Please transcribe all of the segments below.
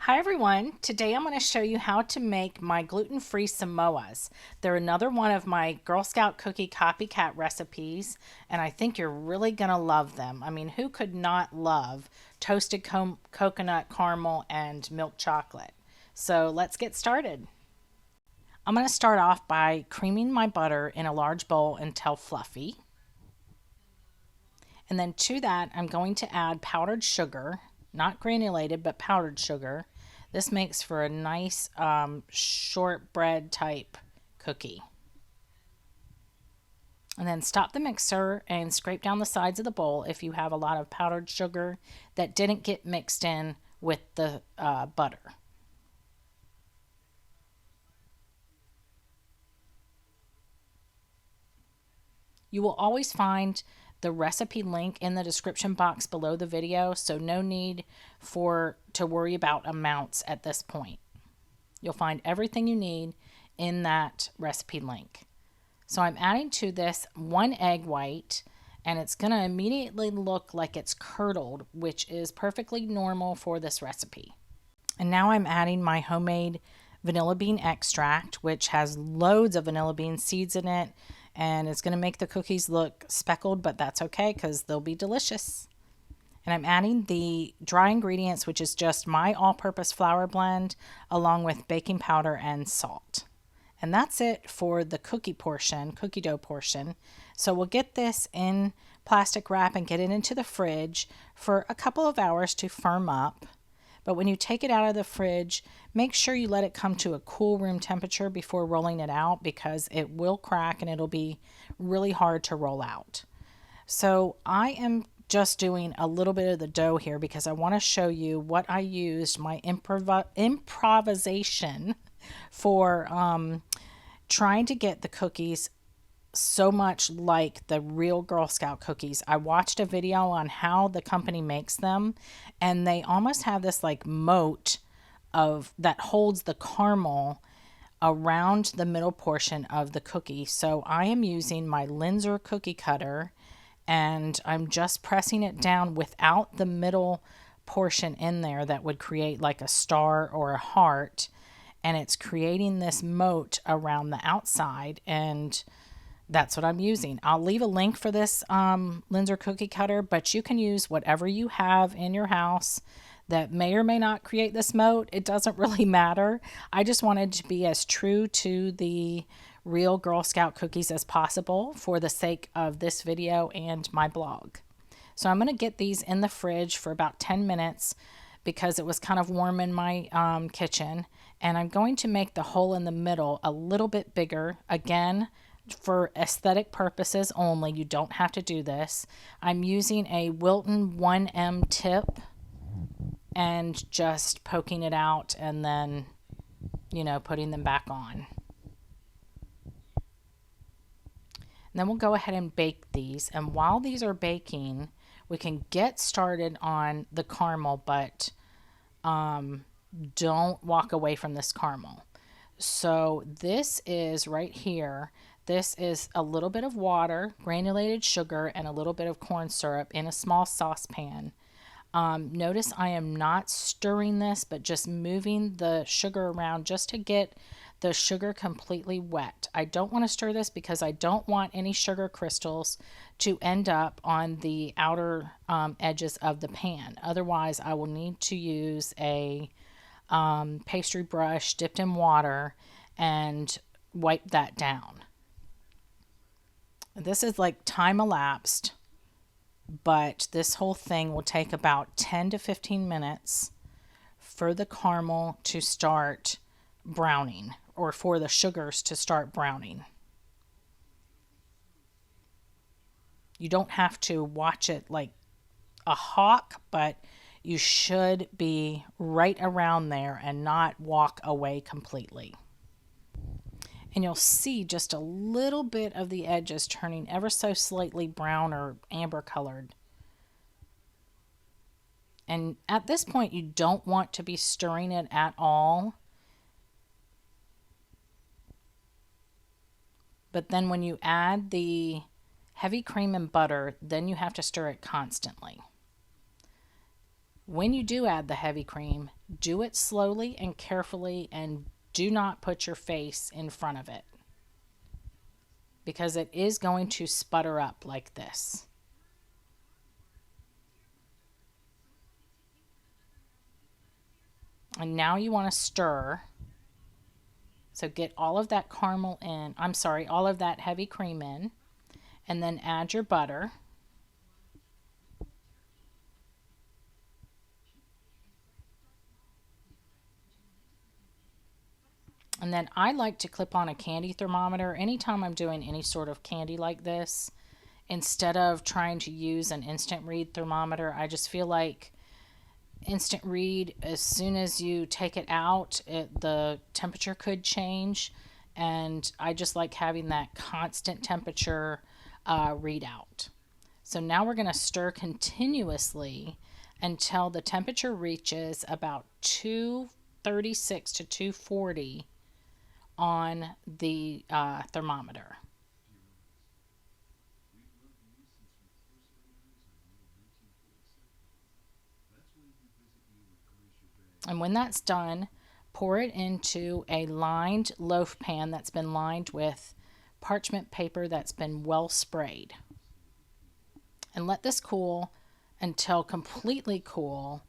Hi everyone, today I'm going to show you how to make my gluten-free Samoas. They're another one of my Girl Scout Cookie Copycat recipes, and I think you're really going to love them. I mean, who could not love toasted coconut caramel and milk chocolate? So let's get started. I'm going to start off by creaming my butter in a large bowl until fluffy. And then to that, I'm going to add powdered sugar, not granulated, but powdered sugar. This makes for a nice shortbread type cookie. And then stop the mixer and scrape down the sides of the bowl if you have a lot of powdered sugar that didn't get mixed in with the butter. You will always find the recipe link in the description box below the video, so no need to worry about amounts at this point. You'll find everything you need in that recipe link. So I'm adding to this 1 egg white, and it's going to immediately look like it's curdled, which is perfectly normal for this recipe. And now I'm adding my homemade vanilla bean extract, which has loads of vanilla bean seeds in it, and it's going to make the cookies look speckled, but that's okay because they'll be delicious. And I'm adding the dry ingredients, which is just my all-purpose flour blend, along with baking powder and salt. And that's it for the cookie dough portion. So we'll get this in plastic wrap and get it into the fridge for a couple of hours to firm up. But when you take it out of the fridge, make sure you let it come to a cool room temperature before rolling it out, because it will crack and it'll be really hard to roll out. So I am just doing a little bit of the dough here because I want to show you what I used, my improvisation for trying to get the cookies so much like the real Girl Scout cookies. I watched a video on how the company makes them, and they almost have this like moat that holds the caramel around the middle portion of the cookie. So I am using my Linzer cookie cutter, and I'm just pressing it down without the middle portion in there that would create like a star or a heart, and it's creating this moat around the outside, and that's what I'm using. I'll leave a link for this Linzer cookie cutter, but you can use whatever you have in your house that may or may not create this moat. It doesn't really matter. I just wanted to be as true to the real Girl Scout cookies as possible for the sake of this video and my blog. So I'm going to get these in the fridge for about 10 minutes because it was kind of warm in my kitchen. And I'm going to make the hole in the middle a little bit bigger. Again, for aesthetic purposes only. You don't have to do this. I'm using a Wilton 1M tip and just poking it out and then, putting them back on. And then we'll go ahead and bake these. And while these are baking, we can get started on the caramel, but don't walk away from this caramel. So this is right here. This is a little bit of water, granulated sugar, and a little bit of corn syrup in a small saucepan. Notice I am not stirring this, but just moving the sugar around just to get the sugar completely wet. I don't want to stir this because I don't want any sugar crystals to end up on the outer edges of the pan. Otherwise, I will need to use a pastry brush dipped in water and wipe that down. This is like time elapsed, but this whole thing will take about 10 to 15 minutes for the caramel to start browning, or for the sugars to start browning. You don't have to watch it like a hawk, but you should be right around there and not walk away completely. And you'll see just a little bit of the edges turning ever so slightly brown or amber colored. And at this point, you don't want to be stirring it at all. But then when you add the heavy cream and butter, then you have to stir it constantly. When you do add the heavy cream, Do it slowly and carefully, and do not put your face in front of it because it is going to sputter up like this. And now you want to stir. So get all of that caramel in, I'm sorry, all of that heavy cream in, and then add your butter. And then I like to clip on a candy thermometer anytime I'm doing any sort of candy like this. Instead of trying to use an instant read thermometer, I just feel like instant read, as soon as you take it out, the temperature could change. And I just like having that constant temperature readout. So now we're going to stir continuously until the temperature reaches about 236 to 240 on the thermometer. And when that's done, pour it into a lined loaf pan that's been lined with parchment paper that's been well sprayed. And let this cool until completely cool,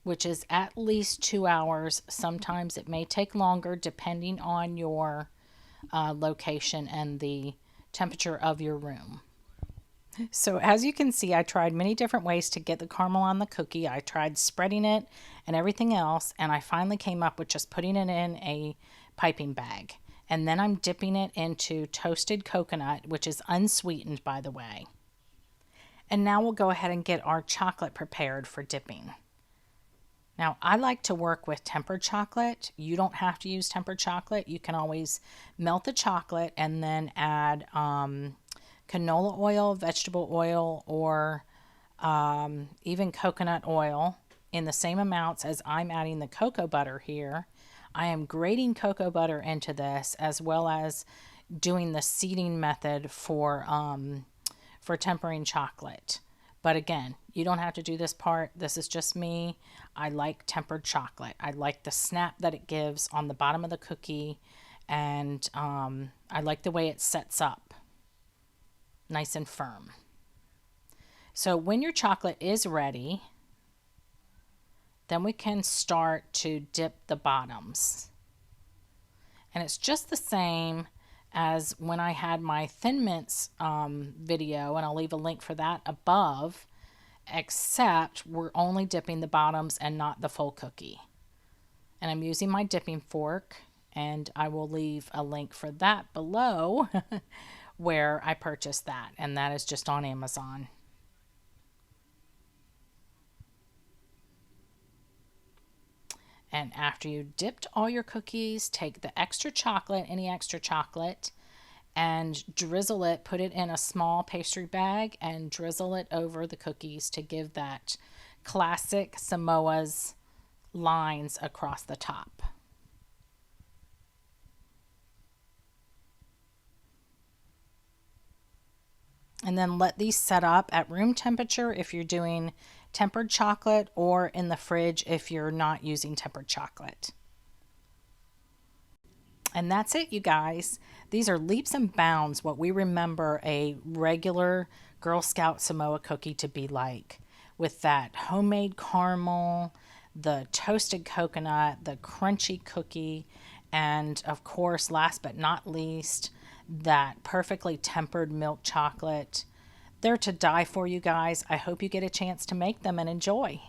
which is at least 2 hours. Sometimes it may take longer depending on your location and the temperature of your room. So as you can see, I tried many different ways to get the caramel on the cookie. I tried spreading it and everything else, and I finally came up with just putting it in a piping bag. And then I'm dipping it into toasted coconut, which is unsweetened, by the way. And now we'll go ahead and get our chocolate prepared for dipping. Now, I like to work with tempered chocolate. You don't have to use tempered chocolate. You can always melt the chocolate and then add canola oil, vegetable oil, or even coconut oil in the same amounts as I'm adding the cocoa butter here. I am grating cocoa butter into this, as well as doing the seeding method for tempering chocolate. But again, you don't have to do this part. This is just me. I like tempered chocolate. I like the snap that it gives on the bottom of the cookie, and I like the way it sets up nice and firm. So when your chocolate is ready, then we can start to dip the bottoms. And it's just the same as when I had my Thin Mints video, and I'll leave a link for that above, except we're only dipping the bottoms and not the full cookie. And I'm using my dipping fork, and I will leave a link for that below where I purchased that, and that is just on Amazon. And after you dipped all your cookies, take the extra chocolate, any extra chocolate, and drizzle it, put it in a small pastry bag and drizzle it over the cookies to give that classic Samoa's lines across the top. And then let these set up at room temperature if you're doing tempered chocolate, or in the fridge if you're not using tempered chocolate. And that's it, you guys. These are leaps and bounds what we remember a regular Girl Scout Samoa cookie to be like, with that homemade caramel, the toasted coconut, the crunchy cookie, and of course, last but not least, that perfectly tempered milk chocolate. They're to die for, you guys. I hope you get a chance to make them and enjoy.